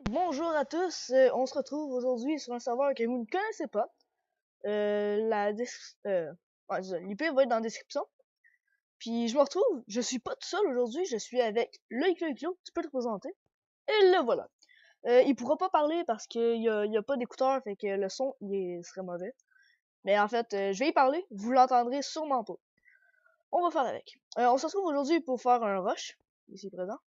Bonjour à tous, on se retrouve aujourd'hui sur un serveur que vous ne connaissez pas. L'IP va être dans la description. Puis je me retrouve, je suis pas tout seul aujourd'hui, je suis avec Loïc, tu peux te présenter. Et le voilà. Il pourra pas parler parce qu'il y a pas d'écouteur, fait que le son serait mauvais. Mais en fait, je vais y parler, vous l'entendrez sûrement pas. On va faire avec. On se retrouve aujourd'hui pour faire un rush, ici présent.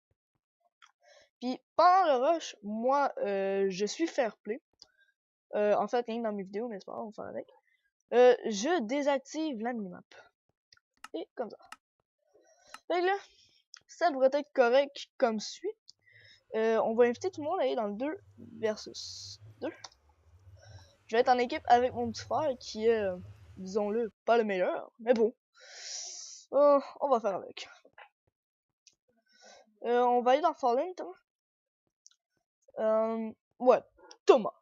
Puis pendant le rush, moi, je suis fair play. En fait, rien que dans mes vidéos, mais c'est pas grave, on va faire avec. Je désactive la minimap. Et comme ça. Fait que là, ça devrait être correct comme suit. On va inviter tout le monde à aller dans le 2 versus 2. Je vais être en équipe avec mon petit frère qui est, disons-le, pas le meilleur, mais bon. On va faire avec. On va aller dans Fallen, Thomas. Ouais, Thomas.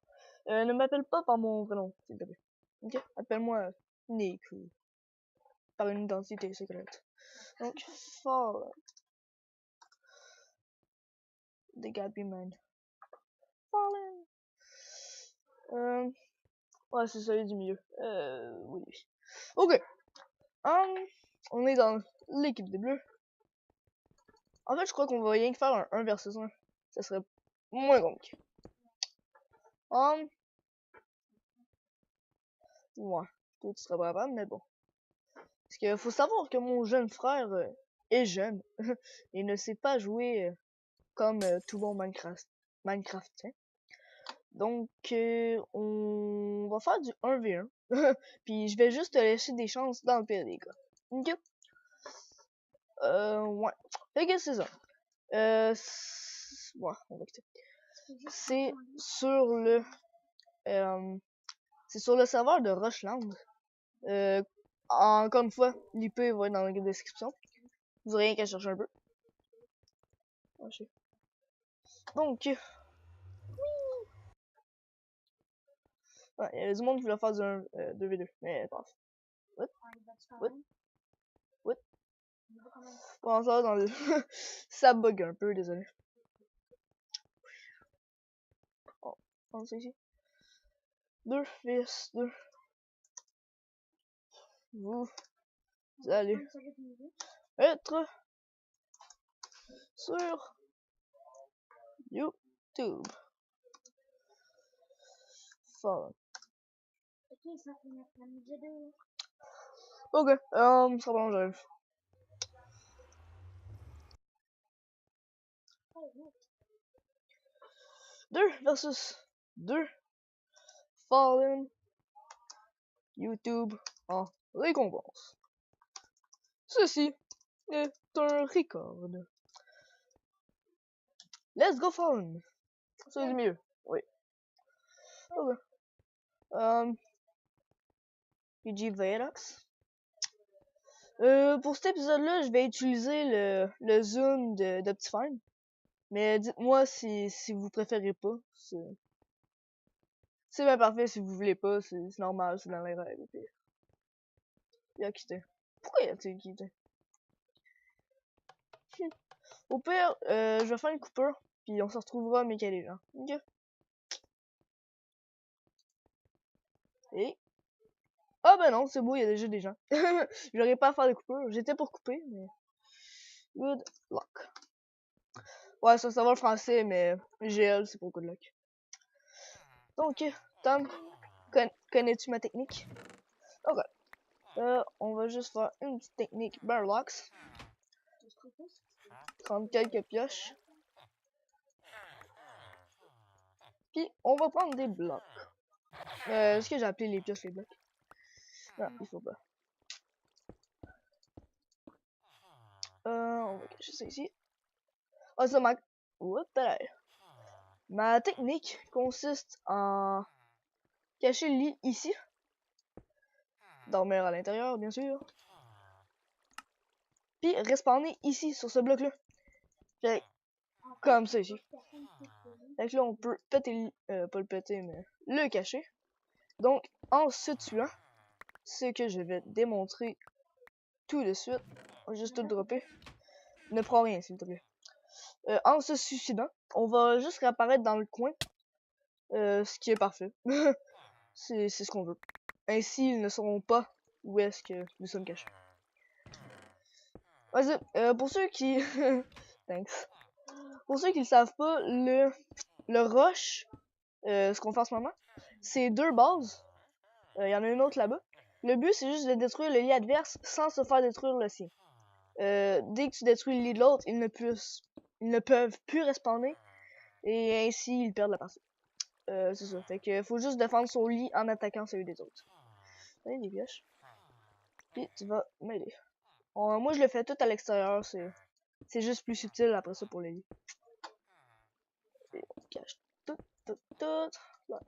Ne m'appelle pas par mon prénom, s'il te plaît. Ok? Appelle-moi Nick ou par une identité secrète. Donc, Fallen. They got be man. Fallen. Ouais, c'est celui du milieu. Oui. Ok. On est dans l'équipe des Bleus. En fait, je crois qu'on va rien que faire un 1 versus 1. Ça serait moins compliqué. Ouais. Toi, tu serais pas capable, mais bon. Parce que faut savoir que mon jeune frère est jeune. Il ne sait pas jouer comme tout bon Minecraftien. Donc, on va faire du 1v1. Puis, je vais juste te laisser des chances dans le pire des cas. Ok? Ouais. Fait que c'est ça. Ouais, on va quitter. C'est sur le... c'est sur le serveur de Rushland. Encore une fois, l'IP va être dans la description. Vous aurez rien qu'à chercher un peu. Donc, ouais, il y avait du monde qui voulait faire du 2v2, mais passe. What? Bon, ça va dans le... ça bug un peu, désolé. Oh, on sait ici. 2 vs 2. Vous allez être sur YouTube. Fallen. Ok, ça va, j'arrive. Deux versus 2. Fallen. YouTube en récompense. Ceci est un record. Let's go Fallen. C'est du mieux. Oui. Ok. PG Verox. Pour cet épisode-là, je vais utiliser le zoom d'Optifine. Mais dites-moi si vous préférez pas. C'est bien parfait si vous voulez pas, c'est normal, c'est dans les règles. Il a quitté. Pourquoi il a-t-il quitté? Au pire, je vais faire une coupure, puis on se retrouvera mais qu'il y a des gens. Ok? Et... ah ben non, c'est beau, il y a déjà des gens. J'aurais pas à faire de coupure. J'étais pour couper, mais... good luck. Ouais, ça va le français, mais GL, c'est pour good luck. Donc, Tom, connais-tu ma technique? Ok. On va juste faire une petite technique Barrelocks. 30 quelques pioches. Puis, on va prendre des blocs. Est-ce que j'ai appelé les pioches les blocs? Non, il faut pas. On va cacher ça ici. Ah, ça, ma technique consiste en cacher le lit ici. Dormir à l'intérieur, bien sûr. Puis respawner ici, sur ce bloc-là. Fait comme ça ici. Fait que là, on peut péter pas le péter, mais le cacher. Donc, en se tuant, ce que je vais démontrer tout de suite, on va juste tout dropper. Ne prends rien, s'il te plaît. en se suicidant. On va juste réapparaître dans le coin, ce qui est parfait. C'est ce qu'on veut. Ainsi, ils ne sauront pas où est-ce que nous sommes cachés. Vas-y, pour ceux qui... Thanks. Pour ceux qui ne savent pas, le rush, ce qu'on fait en ce moment, c'est 2 bases. Il y en a une autre là-bas. Le but, c'est juste de détruire le lit adverse sans se faire détruire le sien. Dès que tu détruis le lit de l'autre, ils ne peuvent plus respawner. Et ainsi, ils perdent la partie. C'est ça. Fait que faut juste défendre son lit en attaquant celui des autres. Allez, des pioches. Puis tu vas m'aider. Moi, je le fais tout à l'extérieur. C'est juste plus subtil après ça pour les lits. Et on cache tout. Là.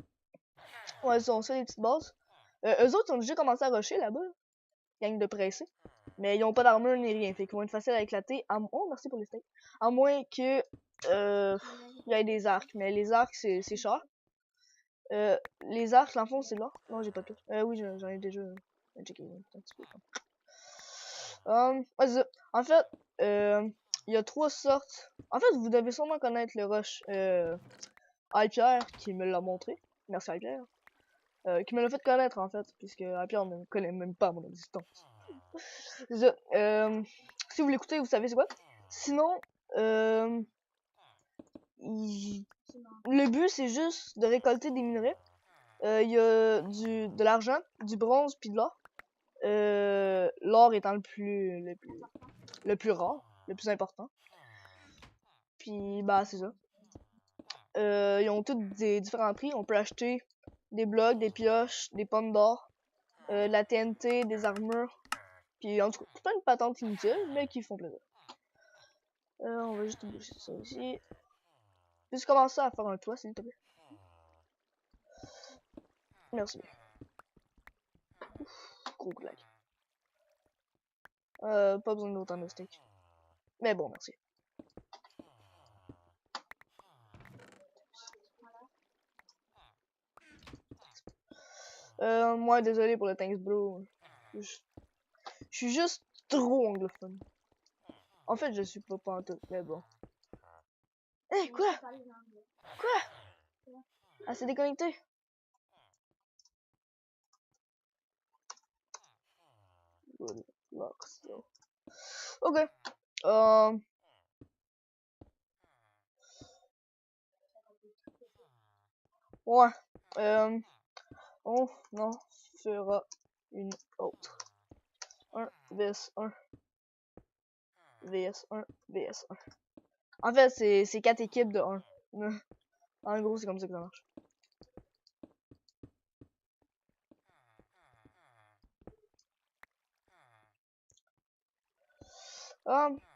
Ouais, ça, on fait des petites bases. Eux autres, ils ont déjà commencé à rusher là-bas. Gang de pressés. Mais ils ont pas d'armure ni rien. Fait qu'ils vont être faciles à éclater. Oh, merci pour les steaks. À moins que il y ait des arcs. Mais les arcs, c'est cher. Les arcs, l'enfant, c'est là. Non, j'ai pas tout. Oui, j'en ai déjà checké un petit peu. En fait, il y a 3 sortes. En fait, vous devez sûrement connaître le rush Hypierre qui me l'a montré. Merci Hypierre. Qui me l'a fait connaître en fait, puisque Hypierre ne connaît même pas mon existence. Si vous l'écoutez, vous savez c'est quoi. Sinon, le but c'est juste de récolter des minerais. Il y a de l'argent, du bronze puis de l'or. L'or étant le plus rare, le plus important. Puis bah c'est ça. Ils ont tous des différents prix. On peut acheter des blocs, des pioches, des pommes d'or, la TNT, des armures. Puis en tout cas, plein de patentes inutiles, mais qui font plaisir. On va juste bouger ça ici. Peux-tu commencer à faire un toit, s'il te plaît? Merci. Ouf, gros lag. Pas besoin d'autant de steak. Mais bon, merci. Moi, désolé pour le thanks bro. Je suis juste trop anglophone. En fait, je suis pas pantoute, mais bon. Hé, quoi? Quoi? Ah, c'est déconnecté? Good luck, still. Ok. Ouais. On en fera une autre. 1 vs 1 vs 1 vs 1. En fait, c'est 4 équipes de 1. En gros, c'est comme ça que ça marche.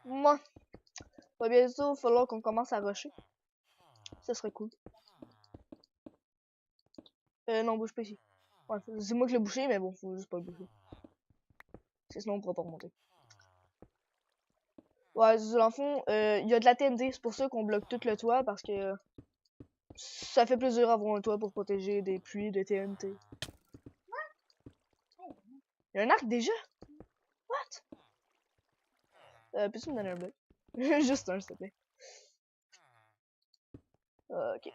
Moi, va bientôt, il va falloir qu'on commence à rusher. Ça serait cool. Non, bouge pas ici. Ouais, c'est moi qui l'ai bouché, mais bon, faut juste pas le boucher. Parce que sinon, on pourra pas remonter. Ouais, dans le fond, il y a de la TNT, c'est pour ça qu'on bloque tout le toit, parce que ça fait plaisir d'avoir un toit pour protéger des pluies de TNT. Il y a un arc déjà? What? Peux-tu me donner un bloc? Juste un, s'il te plaît. Ok.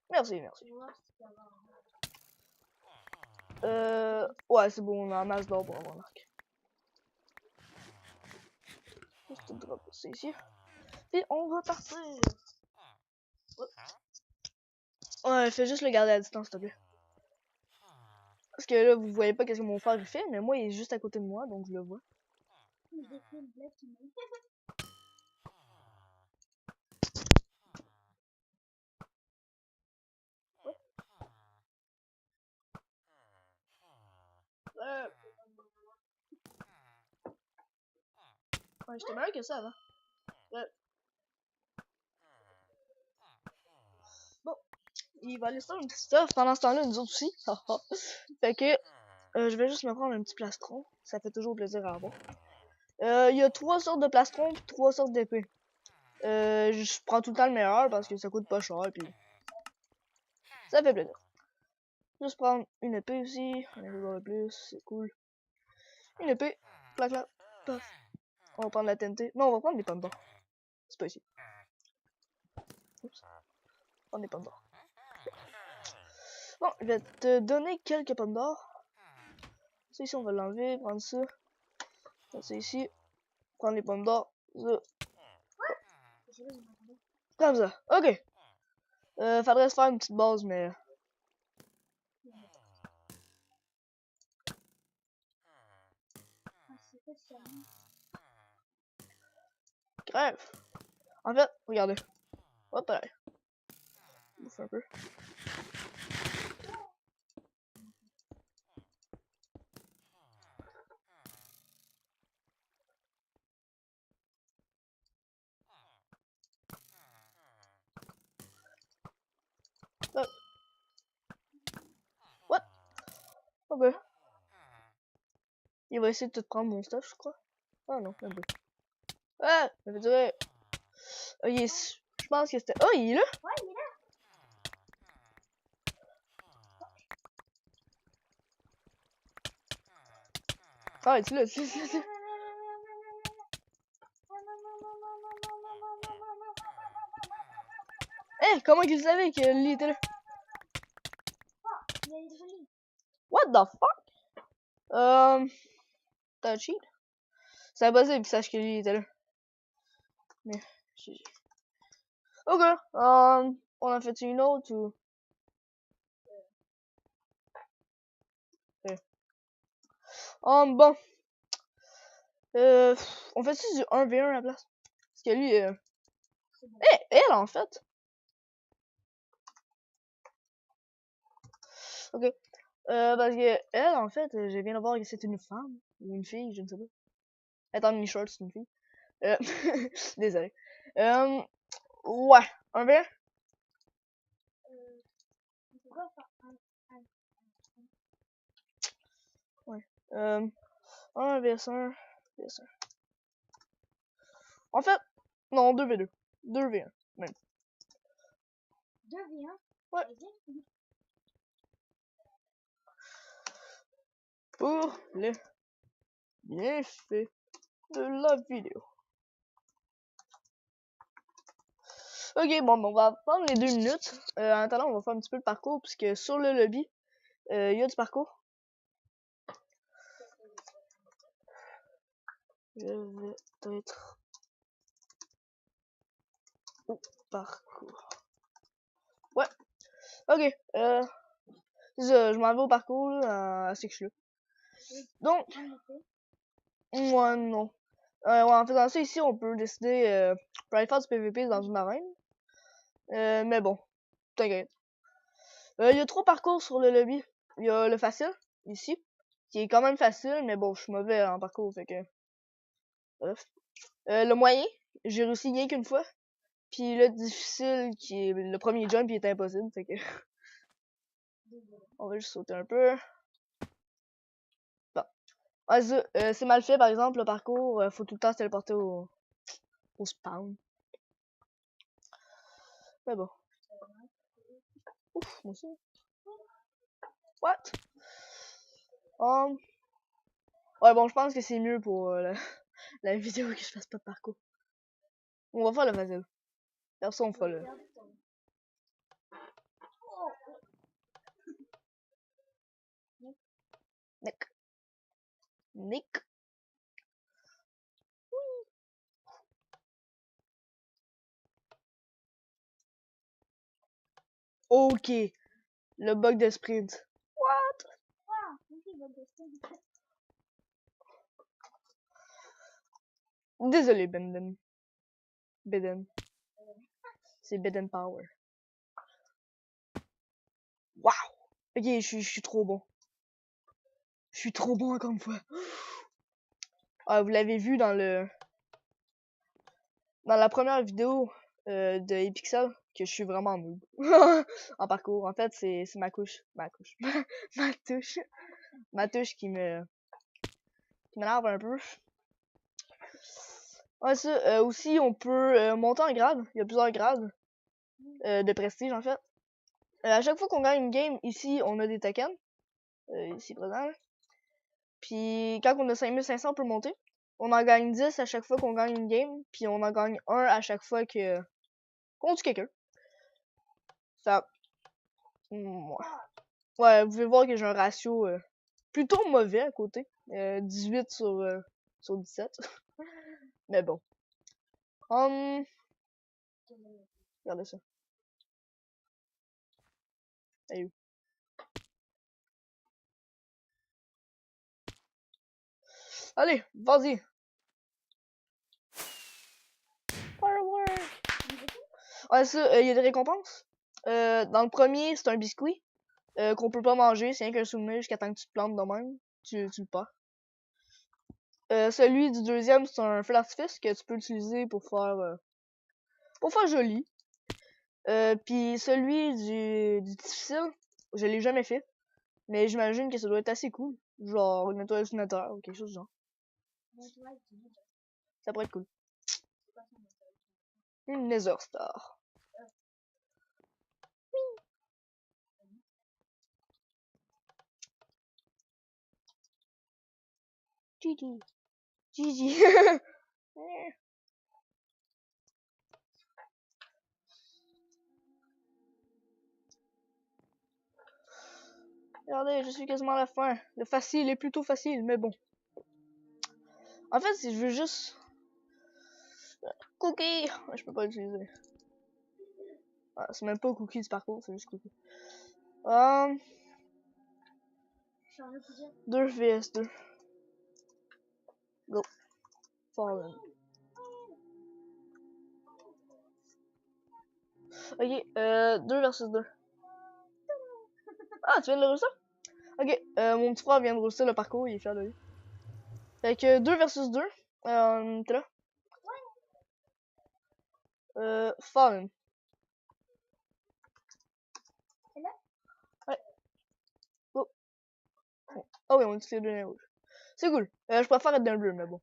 Merci. Ouais, c'est bon, on a un masse d'or pour avoir l'arc. Juste drop ça ici. Et on va partir. Ouais, fais juste le garder à distance, s'il te plaît. Parce que là, vous voyez pas qu'est-ce que mon frère il fait, mais moi, il est juste à côté de moi, donc je le vois. Ouais, j'étais meilleur que ça avant. Bon, il va laisser un petit stuff pendant ce temps-là, nous autres aussi. Fait que je vais juste me prendre un petit plastron. Ça fait toujours plaisir à avoir. Il y a 3 sortes de plastrons et 3 sortes d'épées. Je prends tout le temps le meilleur parce que ça coûte pas cher puis ça fait plaisir. Juste prendre une épée aussi, un épée de plus, c'est cool. Une épée, clac clac, paf. On va prendre la TNT. Non, on va prendre des pommes d'or. C'est pas ici. Oups. On est pommes d'or. Bon, je vais te donner quelques pommes d'or. Ça ici, on va l'enlever, prendre ça. Ça ici, prendre les pommes d'or. Comme ça. Ok. Faudrait se faire une petite base, mais... Grave. En fait, regardez. Hop là. Bouffe un peu. Hop. What? Ok. Il va essayer de te prendre mon stuff, je crois. Ah non, un peu. Ah! Ça veut dire... Oh, yes. Je pense que c'était... Oh, il est là? Ouais, il est là. Ah, il est là. Eh, comment qu'il savait que lui était là? Il y a une jolie. What the fuck? T'as cheat? C'est impossible qu'il sache que lui était là. Mais, ok, on en fait une autre ou... Bon. On fait du 1v1 à la place. Parce que lui, elle en fait. Ok. Parce que elle, en fait, je viens de voir que c'est une femme. Ou une fille, je ne sais pas. Elle est en mini-short, c'est une fille. Désolé. Ouais. 1v1? On peut pas faire un. Ouais. 1 vs 1 vs 1. En fait, non, 2v2. 2v1, même. 2v1. Ouais. Vas-y. Pour les bienfaits de la vidéo. Ok, bon, on va prendre les 2 minutes. En attendant, on va faire un petit peu le parcours, puisque sur le lobby, il y a du parcours. Je vais être au parcours. Ouais. Ok. Je m'en vais au parcours, là, à ce que je suis là. Donc, moi, non. Ouais, en faisant ça ici, on peut décider, on peut aller faire du PVP dans une arène. Mais bon, t'inquiète. Il y a 3 parcours sur le lobby. Il y a le facile, ici, qui est quand même facile, mais bon, je suis mauvais en parcours, fait que... Bref. Le moyen, j'ai réussi rien qu'une fois. Puis le difficile, qui est le premier jump, il est impossible, fait que... On va juste sauter un peu. Bon. Ah, c'est mal fait, par exemple, le parcours, faut tout le temps se téléporter au spawn. Mais bon. Ouf, moi aussi. What? Ouais, bon, je pense que c'est mieux pour la vidéo que je fasse pas de parcours. On va faire le facile. Personne on fera le... Nick. Nick. Ok. Le bug de sprint. What? Ah, ok, bon, c'est Désolé, Beden. Beden. C'est Beden Power. Wow. Ok, je suis trop bon. Je suis trop bon encore une fois. Ah, vous l'avez vu dans la première vidéo de Epixel que je suis vraiment noob en parcours. En fait, c'est ma couche. Ma touche. Ma touche qui m'énerve un peu. Ouais, ça, aussi, on peut monter en grade. Il y a plusieurs grades de prestige, en fait. À chaque fois qu'on gagne une game, ici, on a des tokens. Ici, présent. Puis, quand on a 5500, on peut monter. on en gagne 10 à chaque fois qu'on gagne une game, puis on en gagne 1 à chaque fois que qu'on tue quelqu'un. Ça... Ouais, vous pouvez voir que j'ai un ratio plutôt mauvais à côté. 18 sur 17. Mais bon. Regardez ça. Allez. Allez, vas-y. Firework. Ouais, ça, il y a des récompenses. Dans le premier, c'est un biscuit qu'on peut pas manger, c'est rien qu'un souvenir jusqu'à temps que tu te plantes de même. Tu le perds. Celui du deuxième, c'est un feu d'artifice que tu peux utiliser pour faire joli. Puis celui du difficile, je l'ai jamais fait. Mais j'imagine que ça doit être assez cool. Genre une étoile ordinateur ou quelque chose du genre. Ça pourrait être cool. Une Nether Star. GG. GG. Regardez, je suis quasiment à la fin. Le facile est plutôt facile, mais bon. En fait, si je veux juste... Cookie! Je peux pas l'utiliser. Ah, c'est même pas un cookie du parcours, c'est juste cookie. 2 vs 2. Go. Fallen. Ok, 2 versus 2. Ah, tu viens de le réussir? Ok, mon petit frère vient de réussir le parcours, il est fier de lui. Fait que 2 versus 2. T'es là? Fallen. C'est là? Ouais. Oh. Oh oui, on utilise le nez rouge. C'est cool. Je préfère être dans le bleu, mais bon.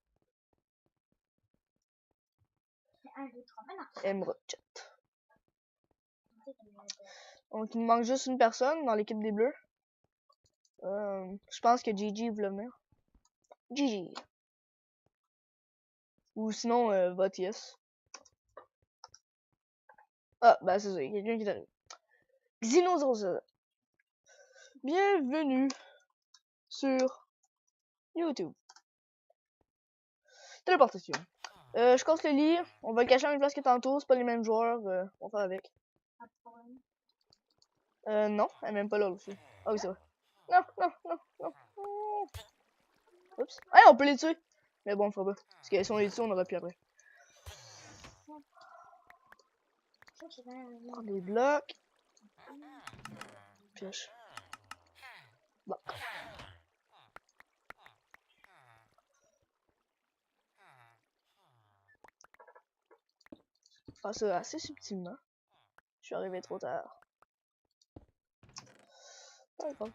1, 2, 3, maintenant. Emerald chat. Donc il me manque juste une personne dans l'équipe des bleus. Je pense que Gigi voulait venir. Gigi. Ou sinon, vote yes. Ah, bah c'est ça, il y a quelqu'un qui est arrivé. Xeno07. Bienvenue sur YouTube. Téléportation. Je casse le lit, on va le cacher à une place que tantôt, c'est pas les mêmes joueurs, on va faire avec. Non, elle est même pas là aussi. Ah oui, c'est vrai. Non, non, non, non. Oups. Ah, on peut les tuer. Mais bon, on fera pas. Parce que si on les tue, on aura plus après. Prendre des blocs. Pioche. Bon. Faire ça assez subtilement. Je suis arrivé trop tard. Pas grave.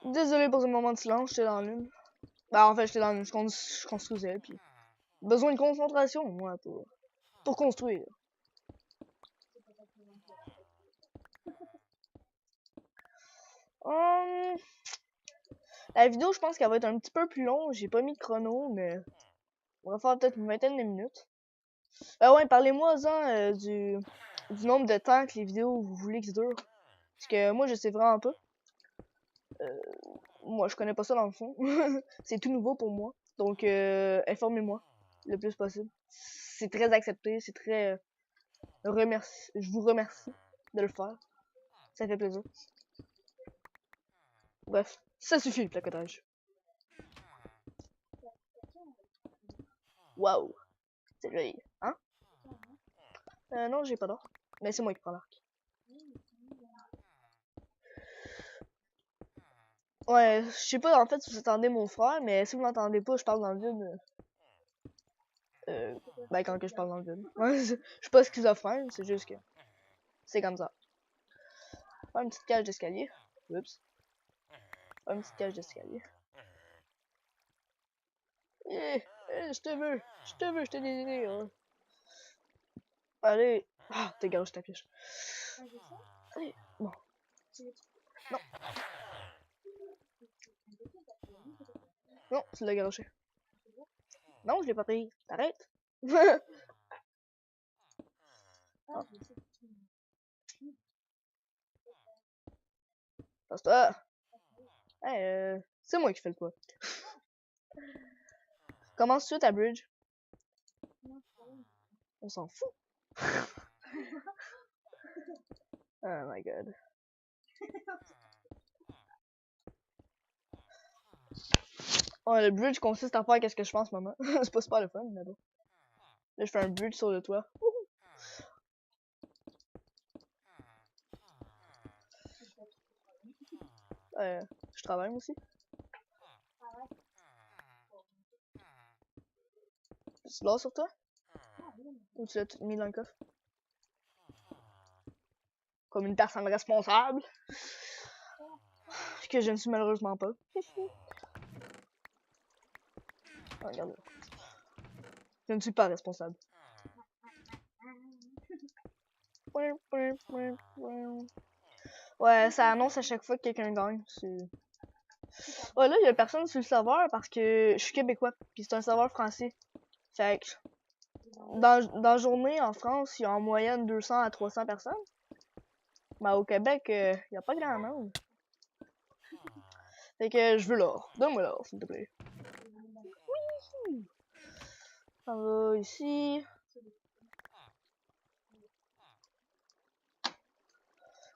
Désolé pour ce moment de silence, j'étais dans l'une. Bah en fait j'étais dans l'une, je construisais puis. Besoin de concentration, moi, pour construire. La vidéo, je pense qu'elle va être un petit peu plus longue. J'ai pas mis de chrono, mais on va faire peut-être une vingtaine de minutes. Ouais, parlez-moi du nombre de temps que les vidéos vous voulez qu'ils durent. Parce que moi, je sais vraiment pas. Moi, je connais pas ça dans le fond. C'est tout nouveau pour moi. Donc, informez-moi le plus possible. C'est très accepté, c'est très... je vous remercie de le faire. Ça fait plaisir. Bref, ça suffit le placotage. Waouh, c'est joli, hein? Non, j'ai pas d'or. Mais c'est moi qui prends l'arc. Ouais, je sais pas en fait si vous entendez mon frère, mais si vous l'entendez pas, je parle dans le vide. Ben quand que je parle dans le vide. Je suis pas schizophrène, c'est juste que c'est comme ça. Faire une petite cage d'escalier. Oups. Faire une petite cage d'escalier. Je te veux. Je te désire. Allez. Ah, t'es garé ta pièce. Allez, bon. Non. Non, tu l'as garoché. Non, je l'ai pas pris. T'arrêtes. Ah. Passe-toi. Hey, c'est moi qui fais le quoi. Commence-tu ta bridge? On s'en fout. Oh my god. Ouais, le bridge consiste à faire qu'est-ce que je fais en ce moment. C'est pas super le fun, mais bon. Là, je fais un bridge sur le toit. Je travaille moi aussi. Tu l'as sur toi? Ou tu l'as tout mis dans le coffre? Comme une personne responsable. Que je ne suis malheureusement pas. Ah, regarde. Je ne suis pas responsable. Ouais, ça annonce à chaque fois que quelqu'un gagne. Ouais, là, il y a personne sur le serveur parce que je suis québécois. Puis c'est un serveur français. Fait que dans la journée en France, il y a en moyenne 200 à 300 personnes. Mais au Québec, il n'y a pas grand monde. Fait que je veux l'or. Donne-moi l'or, s'il te plaît. Oui! Ça va ici.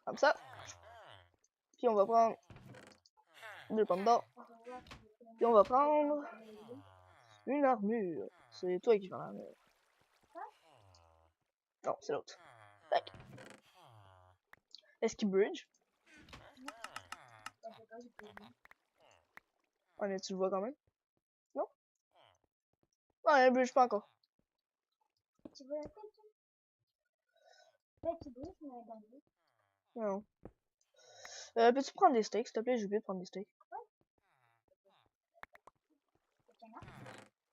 Comme ça. Puis on va prendre 2 pommes d'or. Puis on va prendre une armure. C'est toi qui fais l'armure. Non, c'est l'autre. Tac. Est-ce qu'il bridge? Ah, mais tu le vois quand même? Non? Non, il bridge pas encore. Tu veux la tête? Là, tu bouges, mais dans le Non. Peux-tu prendre des steaks, s'il te plaît? J'ai oublié de prendre des steaks.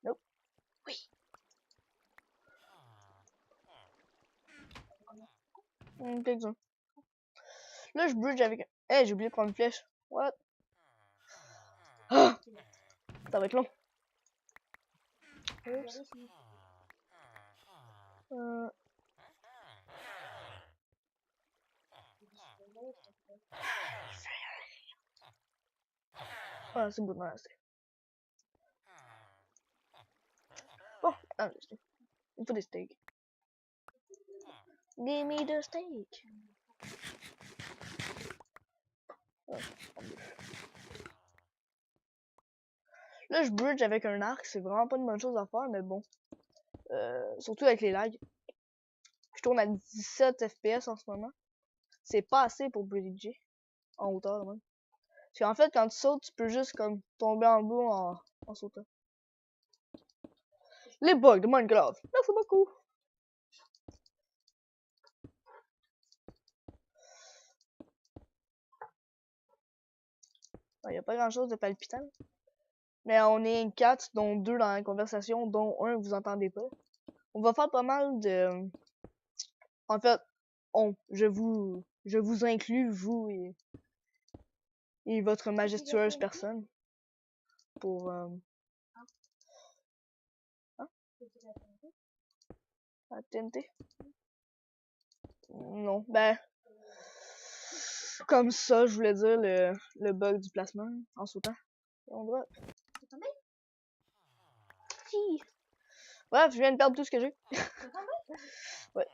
Nope. Oui. Quelques-uns. Là, je bridge avec... Hey, j'ai oublié de prendre une flèche. What? Ah! Ça va être long. Oups. Ah, c'est bon, là, c'est... Oh, ah, il faut des steaks. Give me the steak. Oh, là, je bridge avec un arc. C'est vraiment pas une bonne chose à faire, mais bon. Surtout avec les lags. Je tourne à 17 FPS en ce moment. C'est pas assez pour bridger. En hauteur, même. Parce qu'en fait, quand tu sautes, tu peux juste comme tomber en bas en sautant. Les bugs de Minecraft. Merci beaucoup. Il n'y a pas grand chose de palpitant. Mais on est 4, dont 2 dans la conversation, dont 1 vous entendez pas. On va faire pas mal de... En fait, je vous inclus, vous et votre majestueuse personne. Pour... Hein? La TNT? Non, ben... Comme ça, je voulais dire le bug du placement en sautant. Et on drop. C'est tombé? Si. Bref, je viens de perdre tout ce que j'ai. Ouais.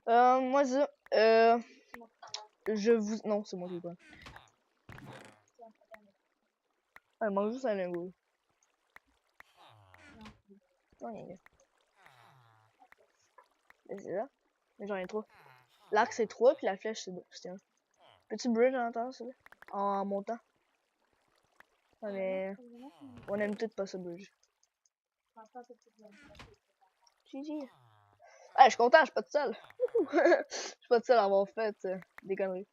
Moi, ça, je vous... Non, c'est moi qui prends. Ah, il manque juste un lingot. Non, il y a... C'est là. Mais j'en ai 3. L'arc, c'est 3, puis la flèche, c'est 1. Petit bridge en attendant, ça, en montant. Ouais, mais... On aime tout pas ça, bridge. GG. Ah, je suis content, je suis pas tout seul. Je suis pas tout seul à avoir fait des conneries.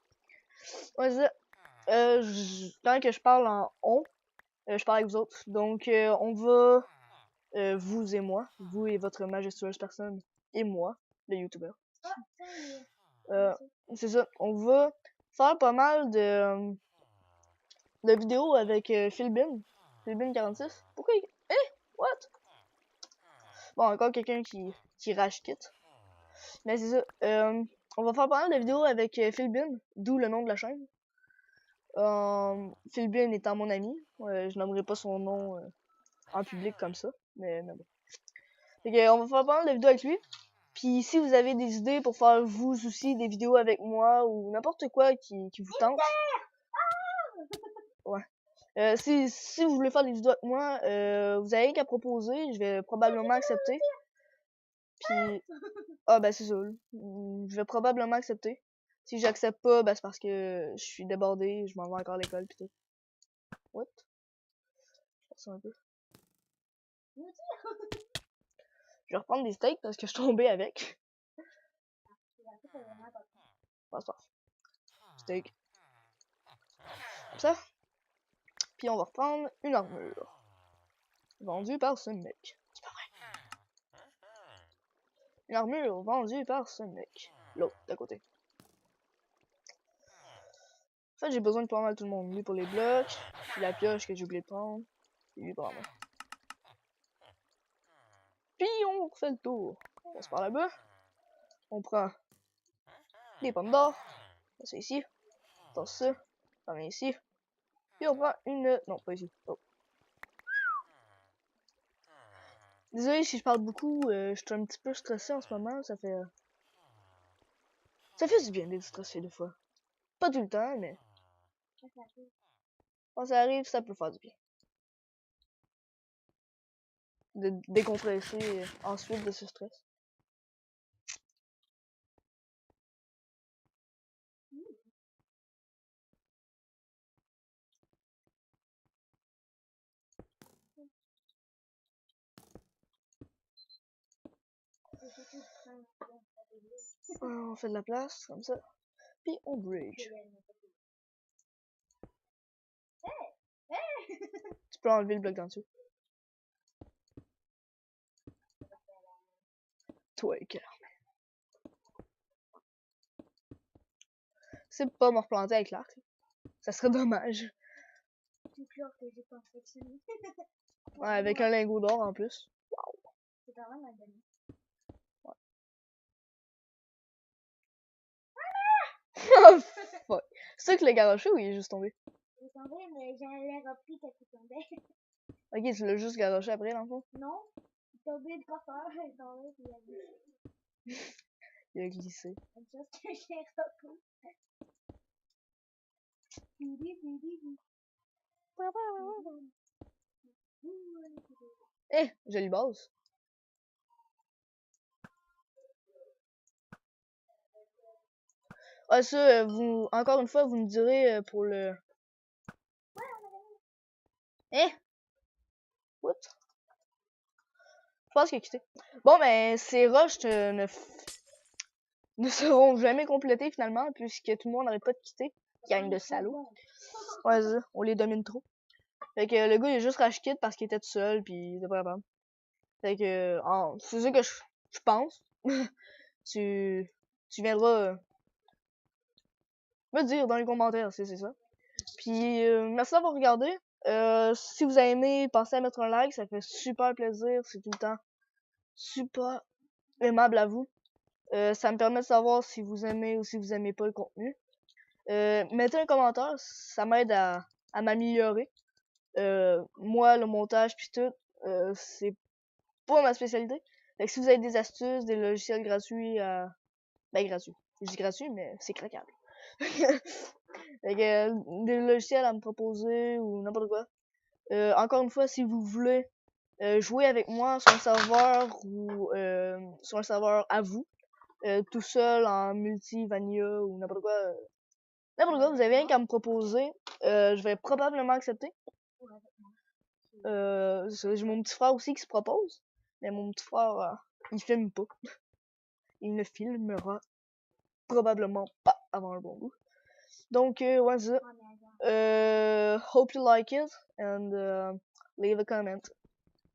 Ouais, ça. Quand que je parle en on, je parle avec vous autres. Donc, on va, vous et moi, vous et votre majestueuse personne, et moi, le youtubeur. Ah, ça, il est... Euh, c'est ça, on va faire pas mal de vidéos avec Philbin. Philbin46. Pourquoi il... Eh? What? Bon, encore quelqu'un qui rage quitte. Mais c'est ça. On va faire pas mal de vidéos avec Philbin, d'où le nom de la chaîne. Philbin étant mon ami. Je nommerai pas son nom en public comme ça. Mais bon. Fait que, on va faire pas mal de vidéos avec lui. Puis si vous avez des idées pour faire vous aussi des vidéos avec moi ou n'importe quoi qui vous tente. Ouais. Si vous voulez faire des vidéos avec moi, vous avez rien qu'à proposer, je vais probablement accepter. Puis, ah ben c'est ça. Je vais probablement accepter. Si j'accepte pas, ben c'est parce que je suis débordé, je m'en vais encore à l'école pis tout. What? Je pense un peu. Je vais reprendre des steaks parce que je suis tombé avec. Passe pas. Steak. Comme ça. Puis on va reprendre une armure. Vendue par ce mec. C'est pas vrai. Une armure vendue par ce mec. L'autre, d'à côté. En fait, j'ai besoin de pas mal tout le monde. Lui pour les blocs. Puis la pioche que j'ai oublié de prendre. Et lui pour moi. Puis on fait le tour. On se part là-bas. On prend des pommes d'or. Ça ici. Dans ça. On met ici. Puis on prend une... Non, pas ici. Oh. Désolé si je parle beaucoup. Je suis un petit peu stressé en ce moment. Ça fait du bien d'être stressé des fois. Pas tout le temps, mais quand ça arrive, ça peut faire du bien. De décompresser ensuite de ce stress. On fait de la place, comme ça. Puis on bridge. Tu peux enlever le bloc d'en dessous. Toi, cœur. C'est pas me replanter avec l'arc. Ça serait dommage. Ouais, avec un lingot d'or en plus. Wow. C'est quand même un demi. Ouais. Fuck. C'est ça que le garoché ou il est juste tombé? Il est tombé, mais j'avais repris quand il tombait. Ok, tu l'as juste garoché après, dans le fond? Non, il est tombé de pas faire, il est tombé, puis il a glissé. Il a glissé. Une chose que j'ai repris. Eh, jolie base. Ah, ça, vous, encore une fois, vous me direz pour le... Eh? What? Je pense qu'il a quitté. Bon, ben, ces rushs ne seront jamais complétés finalement, puisque tout le monde n'arrête pas de quitter. Gang de salauds. Ouais, c'est ça, on les domine trop. Fait que le gars, il a juste rush quit parce qu'il était tout seul, pis il était pas capable. Fait que, c'est ça que je pense. tu viendras me dire dans les commentaires si c'est ça. Puis, merci d'avoir regardé. Si vous avez aimé, pensez à mettre un like, ça fait super plaisir, c'est tout le temps super aimable à vous. Ça me permet de savoir si vous aimez ou si vous aimez pas le contenu. Mettez un commentaire, ça m'aide à m'améliorer. Moi, le montage puis tout, c'est pas ma spécialité. Fait que si vous avez des astuces, des logiciels gratuits ben gratuits. Je dis gratuit, mais c'est craquable. Fait que, des logiciels à me proposer ou n'importe quoi. Encore une fois, si vous voulez jouer avec moi sur un serveur ou sur un serveur à vous, tout seul en multi, vanilla ou n'importe quoi, vous avez rien qu'à me proposer, je vais probablement accepter. J'ai mon petit frère aussi qui se propose, mais mon petit frère, il filme pas. Il ne filmera probablement pas avant un bon bout. Donc, ouais, c'est ça. Ah, mais attends. Hope you like it and leave a comment.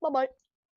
Bye bye.